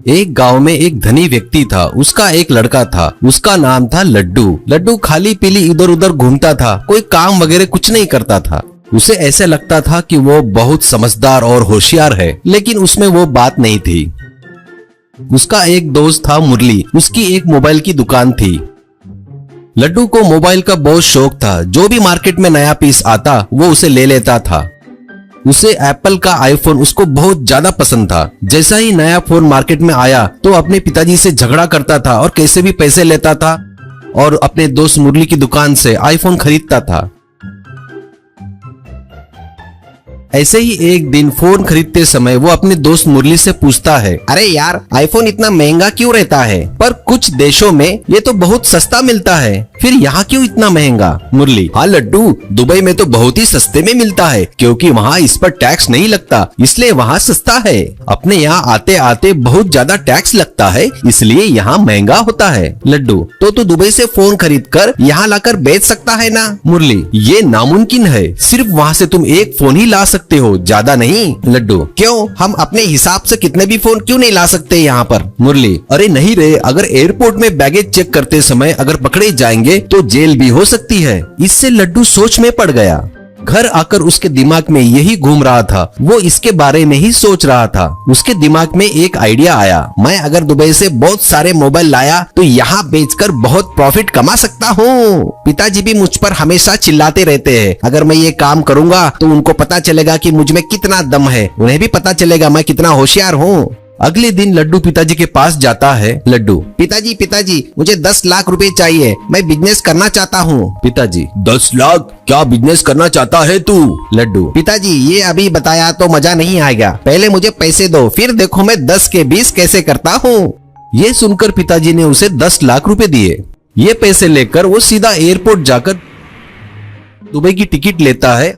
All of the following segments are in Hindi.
एक गांव में एक धनी व्यक्ति था। उसका एक लड़का था, उसका नाम था लड्डू। लड्डू खाली पीली इधर उधर घूमता था, कोई काम वगैरह कुछ नहीं करता था। उसे ऐसे लगता था कि वो बहुत समझदार और होशियार है, लेकिन उसमें वो बात नहीं थी। उसका एक दोस्त था मुरली, उसकी एक मोबाइल की दुकान थी। लड्डू को मोबाइल का बहुत शौक था। जो भी मार्केट में नया पीस आता वो उसे ले लेता था। उसे एप्पल का आईफोन उसको बहुत ज्यादा पसंद था। जैसा ही नया फोन मार्केट में आया तो अपने पिताजी से झगड़ा करता था और कैसे भी पैसे लेता था और अपने दोस्त मुरली की दुकान से आईफोन खरीदता था। ऐसे ही एक दिन फोन खरीदते समय वो अपने दोस्त मुरली से पूछता है, अरे यार, आईफोन इतना महंगा क्यों रहता है? पर कुछ देशों में ये तो बहुत सस्ता मिलता है, फिर यहाँ क्यों इतना महंगा? मुरली, हाँ लड्डू, दुबई में तो बहुत ही सस्ते में मिलता है, क्योंकि वहाँ इस पर टैक्स नहीं लगता, इसलिए वहाँ सस्ता है। अपने यहाँ आते आते बहुत ज्यादा टैक्स लगता है, इसलिए यहाँ महंगा होता है। लड्डू, तो तू दुबई से फोन खरीद कर यहाँ लाकर बेच सकता है ना? मुरली, ये नामुमकिन है, सिर्फ वहाँ से तुम एक फोन ही ला सकते हो, ज्यादा नहीं। लड्डू, क्यों? हम अपने हिसाब से कितने भी फोन क्यों नहीं ला सकते यहाँ पर? मुरली, अरे नहीं रे, अगर एयरपोर्ट में बैगेज चेक करते समय अगर पकड़े जाएंगे तो जेल भी हो सकती है। इससे लड्डू सोच में पड़ गया। घर आकर उसके दिमाग में यही घूम रहा था, वो इसके बारे में ही सोच रहा था। उसके दिमाग में एक आइडिया आया, मैं अगर दुबई से बहुत सारे मोबाइल लाया तो यहाँ बेचकर बहुत प्रॉफिट कमा सकता हूँ। पिताजी भी मुझ पर हमेशा चिल्लाते रहते हैं, अगर मैं ये काम करूँगा तो उनको पता चलेगा कि मुझ में कितना दम है, उन्हें भी पता चलेगा मैं कितना होशियार हूँ। अगले दिन लड्डू पिताजी के पास जाता है। लड्डू, पिताजी पिताजी, मुझे 10 लाख रुपए चाहिए, मैं बिजनेस करना चाहता हूँ। पिताजी, 10 लाख? क्या बिजनेस करना चाहता है तू? लड्डू, पिताजी ये अभी बताया तो मजा नहीं आएगा, पहले मुझे पैसे दो, फिर देखो मैं 10 के 20 कैसे करता हूँ। ये सुनकर पिताजी ने उसे 10 लाख रुपए दिए। ये पैसे लेकर वो सीधा एयरपोर्ट जाकर दुबई की टिकट लेता है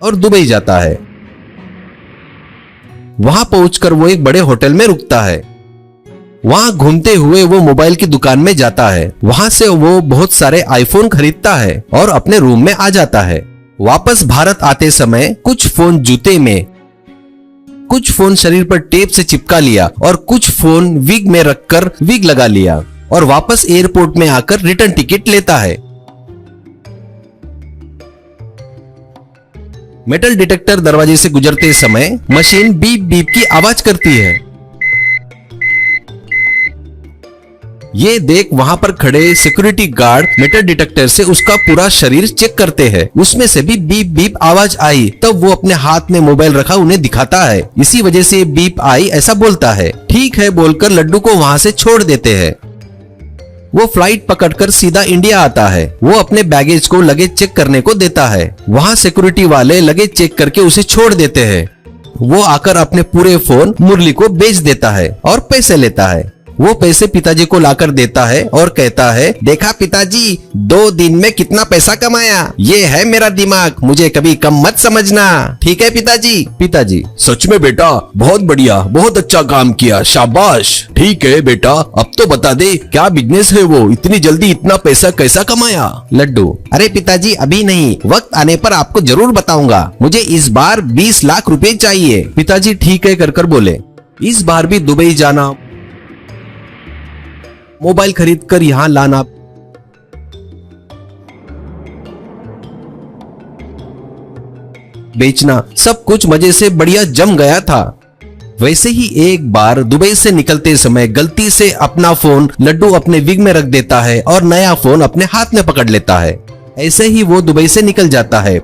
और दुबई जाता है। वहां पहुंचकर वो एक बड़े होटल में रुकता है। वहां घूमते हुए वो मोबाइल की दुकान में जाता है। वहां से वो बहुत सारे आईफोन खरीदता है और अपने रूम में आ जाता है। वापस भारत आते समय कुछ फोन जूते में, कुछ फोन शरीर पर टेप से चिपका लिया और कुछ फोन विग में रखकर विग लगा लिया और वापस एयरपोर्ट में आकर रिटर्न टिकट लेता है। मेटल डिटेक्टर दरवाजे से गुजरते समय मशीन बीप बीप की आवाज करती है। ये देख वहां पर खड़े सिक्योरिटी गार्ड मेटल डिटेक्टर से उसका पूरा शरीर चेक करते हैं। उसमें से भी बीप बीप आवाज आई, तब वो अपने हाथ में मोबाइल रखा उन्हें दिखाता है। इसी वजह से बीप आई ऐसा बोलता है। ठीक है बोलकर लड्डू को वहां से छोड़ देते हैं। वो फ्लाइट पकड़कर सीधा इंडिया आता है। वो अपने बैगेज को लगेज चेक करने को देता है। वहाँ सिक्योरिटी वाले लगेज चेक करके उसे छोड़ देते हैं। वो आकर अपने पूरे फोन मुरली को बेच देता है और पैसे लेता है। वो पैसे पिताजी को लाकर देता है और कहता है, देखा पिताजी, 2 दिन में कितना पैसा कमाया, ये है मेरा दिमाग, मुझे कभी कम मत समझना। ठीक है पिताजी? पिताजी, सच में बेटा, बहुत बढ़िया, बहुत अच्छा काम किया, शाबाश। ठीक है बेटा, अब तो बता दे क्या बिजनेस है वो, इतनी जल्दी इतना पैसा कैसा कमाया? लड्डू, अरे पिताजी अभी नहीं, वक्त आने पर आपको जरूर बताऊंगा, मुझे इस बार 20 लाख रुपए चाहिए। पिताजी ठीक है कर बोले। इस बार भी दुबई जाना, मोबाइल खरीदकर यहाँ लाना, बेचना, सब कुछ मजे से बढ़िया जम गया था। वैसे ही एक बार दुबई से निकलते समय गलती से अपना फोन लड्डू अपने विग में रख देता है और नया फोन अपने हाथ में पकड़ लेता है। ऐसे ही वो दुबई से निकल जाता है।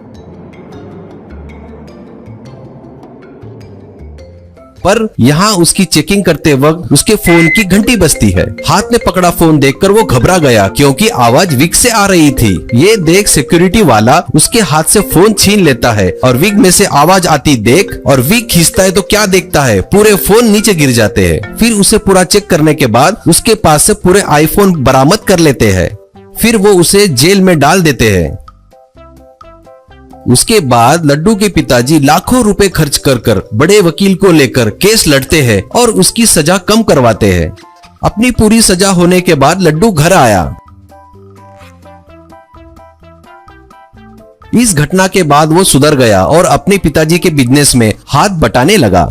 पर यहाँ उसकी चेकिंग करते वक्त उसके फोन की घंटी बजती है। हाथ में पकड़ा फोन देखकर वो घबरा गया, क्योंकि आवाज विग से आ रही थी। ये देख सिक्योरिटी वाला उसके हाथ से फोन छीन लेता है और विग में से आवाज आती देख और विग खींचता है तो क्या देखता है, पूरे फोन नीचे गिर जाते हैं। फिर उसे पूरा चेक करने के बाद उसके पास से पूरे आईफोन बरामद कर लेते हैं। फिर वो उसे जेल में डाल देते हैं। उसके बाद लड्डू के पिताजी लाखों रुपए खर्च कर बड़े वकील को लेकर केस लड़ते हैं और उसकी सजा कम करवाते हैं। अपनी पूरी सजा होने के बाद लड्डू घर आया। इस घटना के बाद वो सुधर गया और अपने पिताजी के बिजनेस में हाथ बटाने लगा।